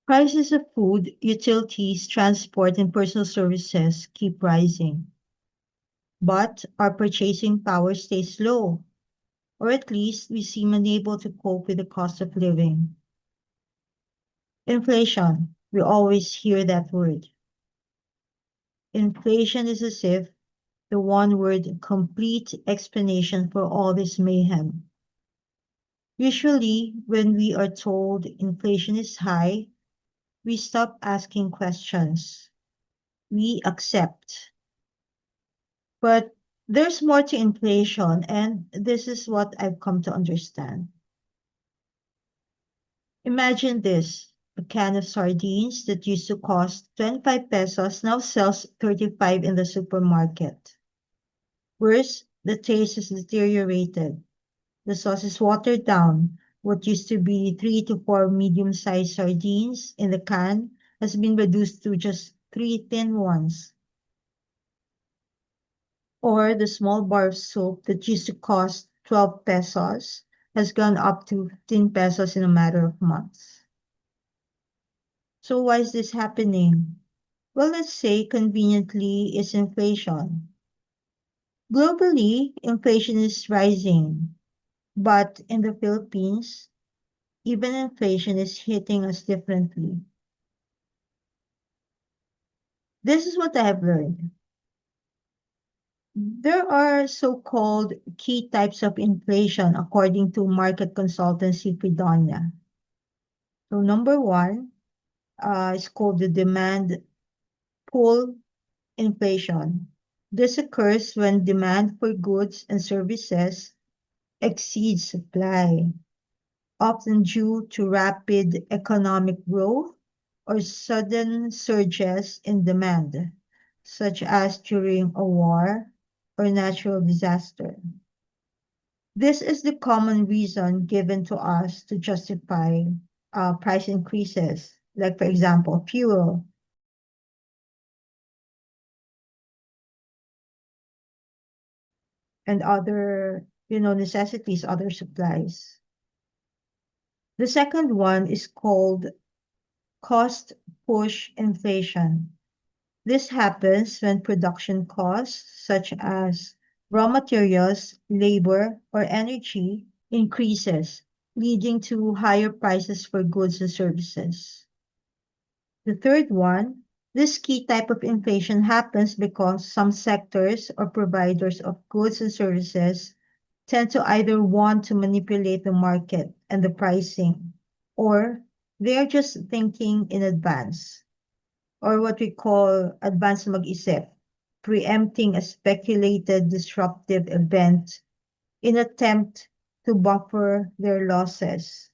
Prices of food, utilities, transport, and personal services keep rising, but our purchasing power stays low, or at least we seem unable to cope with the cost of living. Inflation, we always hear that word. Inflation is as if the one word complete explanation for all this mayhem. Usually, when we are told inflation is high, we stop asking questions. We accept. But there's more to inflation, and this is what I've come to understand. Imagine this. A can of sardines that used to cost 25 pesos now sells 35 in the supermarket. Worse, the taste has deteriorated. The sauce is watered down. What used to be 3 to 4 medium-sized sardines in the can has been reduced to just 3 thin ones. Or the small bar of soap that used to cost 12 pesos has gone up to 15 pesos in a matter of months. So why is this happening? Well, let's say conveniently is inflation. Globally, inflation is rising, but in the Philippines, even inflation is hitting us differently. This is what I have learned. There are so-called key types of inflation according to market consultancy Fredonia. So number one is called the demand pull inflation. This occurs when demand for goods and services exceeds supply, often due to rapid economic growth or sudden surges in demand, such as during a war or natural disaster. This is the common reason given to us to justify price increases, like, for example, fuel and other, necessities, other supplies. The second one is called cost push inflation. This happens when production costs, such as raw materials, labor, or energy, increases, leading to higher prices for goods and services. The third one, this key type of inflation happens because some sectors or providers of goods and services tend to either want to manipulate the market and the pricing, or they're just thinking in advance, or what we call advance mag-isip, preempting a speculated disruptive event in attempt to buffer their losses.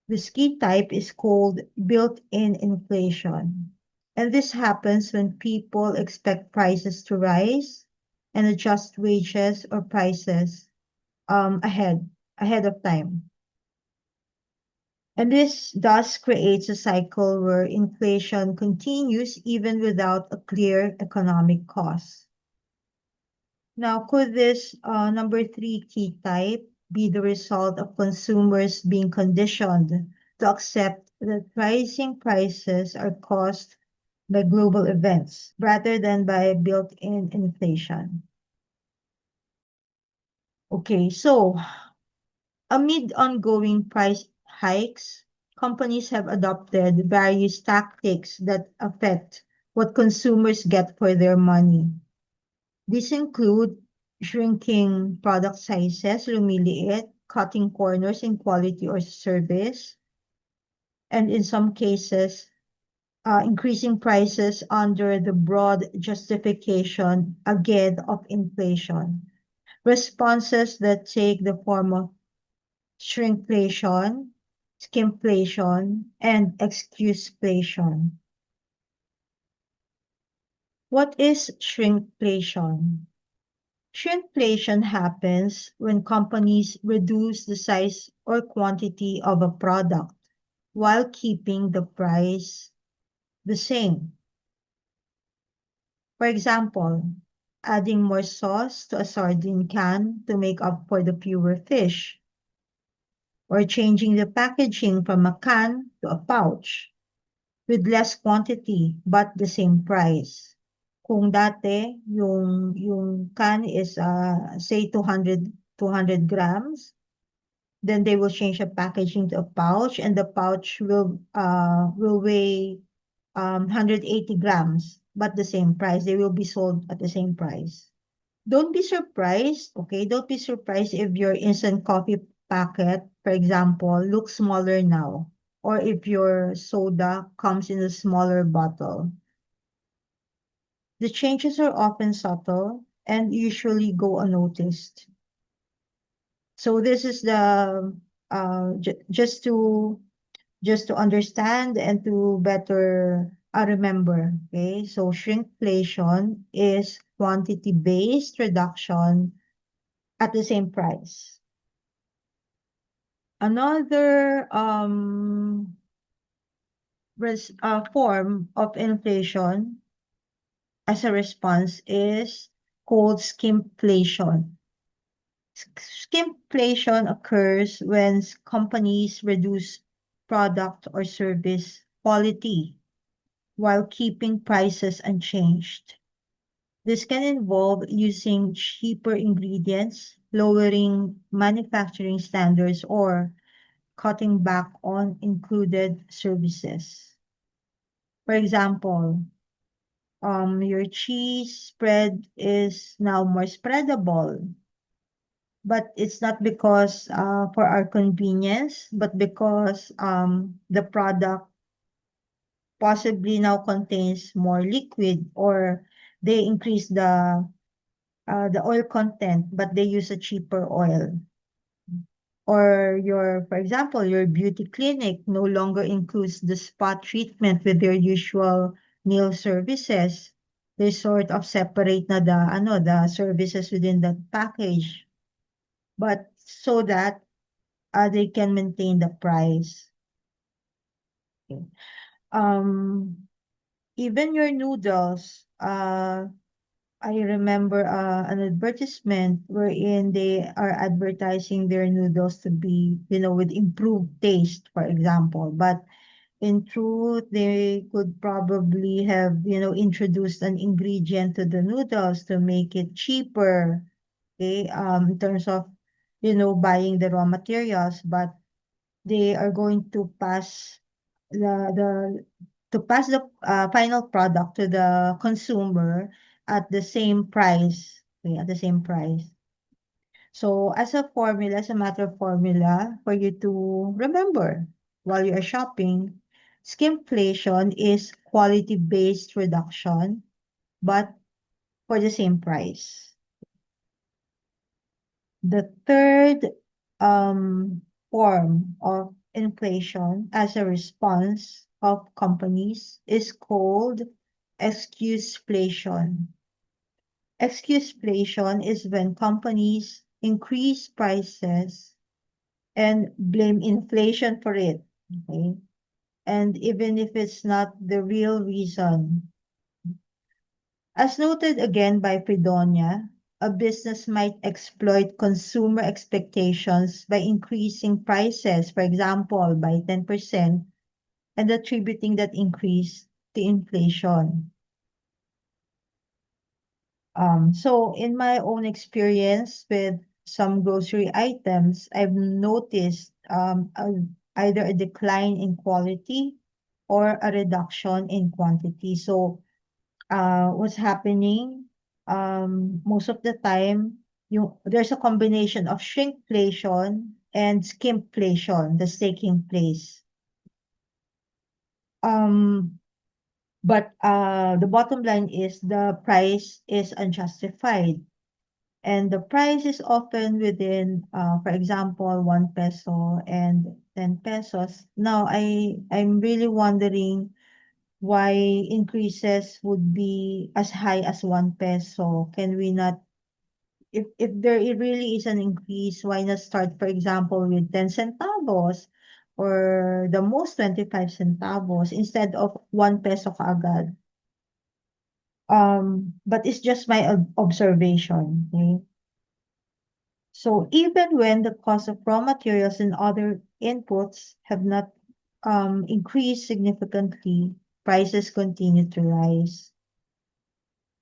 The key type is called built-in inflation. And this happens when people expect prices to rise and adjust wages or prices ahead of time. And this thus creates a cycle where inflation continues even without a clear economic cause. Now, could this number three key type be the result of consumers being conditioned to accept that rising prices are caused by global events rather than by built-in inflation? Okay, so amid ongoing price hikes, companies have adopted various tactics that affect what consumers get for their money. These include shrinking product sizes, lumiliit, cutting corners in quality or service, and in some cases, increasing prices under the broad justification, again, of inflation. Responses that take the form of shrinkflation, skimflation, and excuseflation. What is shrinkflation? Shrinkflation happens when companies reduce the size or quantity of a product while keeping the price the same. For example, adding more sauce to a sardine can to make up for the fewer fish, or changing the packaging from a can to a pouch with less quantity but the same price. Kung dati yung can is say 200 grams, then they will change the packaging to a pouch, and the pouch will weigh 180 grams, but the same price. They will be sold at the same price. Don't be surprised, okay? Don't be surprised if your instant coffee packet, for example, looks smaller now, or if your soda comes in a smaller bottle. The changes are often subtle and usually go unnoticed. So this is the just to understand and to better remember. Okay, so shrinkflation is quantity-based reduction at the same price. Another form of inflation as a response is called skimpflation. Skimpflation occurs when companies reduce product or service quality while keeping prices unchanged. This can involve using cheaper ingredients, lowering manufacturing standards, or cutting back on included services. For example, your cheese spread is now more spreadable, but it's not because for our convenience, but because the product possibly now contains more liquid, or they increase the oil content, but they use a cheaper oil. Or for example, your beauty clinic no longer includes the spa treatment with their usual meal services. They sort of separate na the services within the package, but so that they can maintain the price. Okay. Even your noodles, I remember an advertisement wherein they are advertising their noodles to be, with improved taste, for example. But in truth, they could probably have, introduced an ingredient to the noodles to make it cheaper, okay, in terms of, buying the raw materials, but they are going to pass the final product to the consumer at the same price, okay, at the same price. So as a matter of formula for you to remember while you are shopping, skimpflation is quality-based reduction, but for the same price. The third form of inflation as a response of companies is called excuseflation. Excuseflation is when companies increase prices and blame inflation for it. Okay? And even if it's not the real reason. As noted again by Fredonia, a business might exploit consumer expectations by increasing prices, for example, by 10%, and attributing that increase to inflation. So in my own experience with some grocery items, I've noticed either a decline in quality or a reduction in quantity. So what's happening most of the time, there's a combination of shrinkflation and skimpflation that's taking place. But the bottom line is the price is unjustified, and the price is often within, for example, 1 peso and 10 pesos. Now I'm really wondering why increases would be as high as 1 peso. Can we not, if there really is an increase, why not start, for example, with 10 centavos or the most 25 centavos instead of 1 peso kaagad? But it's just my observation. Okay? So even when the cost of raw materials and other inputs have not increased significantly, prices continue to rise.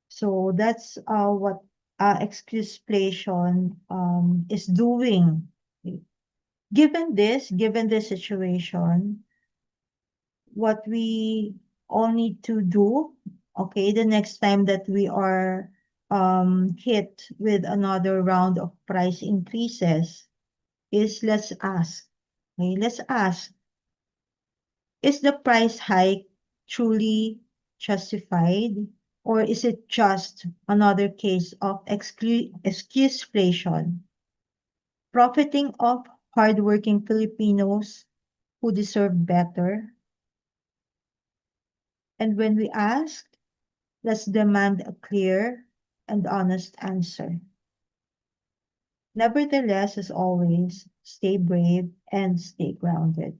So that's what exclusion is doing. Given this situation, what we all need to do, okay, the next time that we are hit with another round of price increases is let's ask, is the price hike truly justified, or is it just another case of excuseflation, profiting off hardworking Filipinos who deserve better? And when we ask, let's demand a clear and honest answer. Nevertheless, as always, stay brave and stay grounded.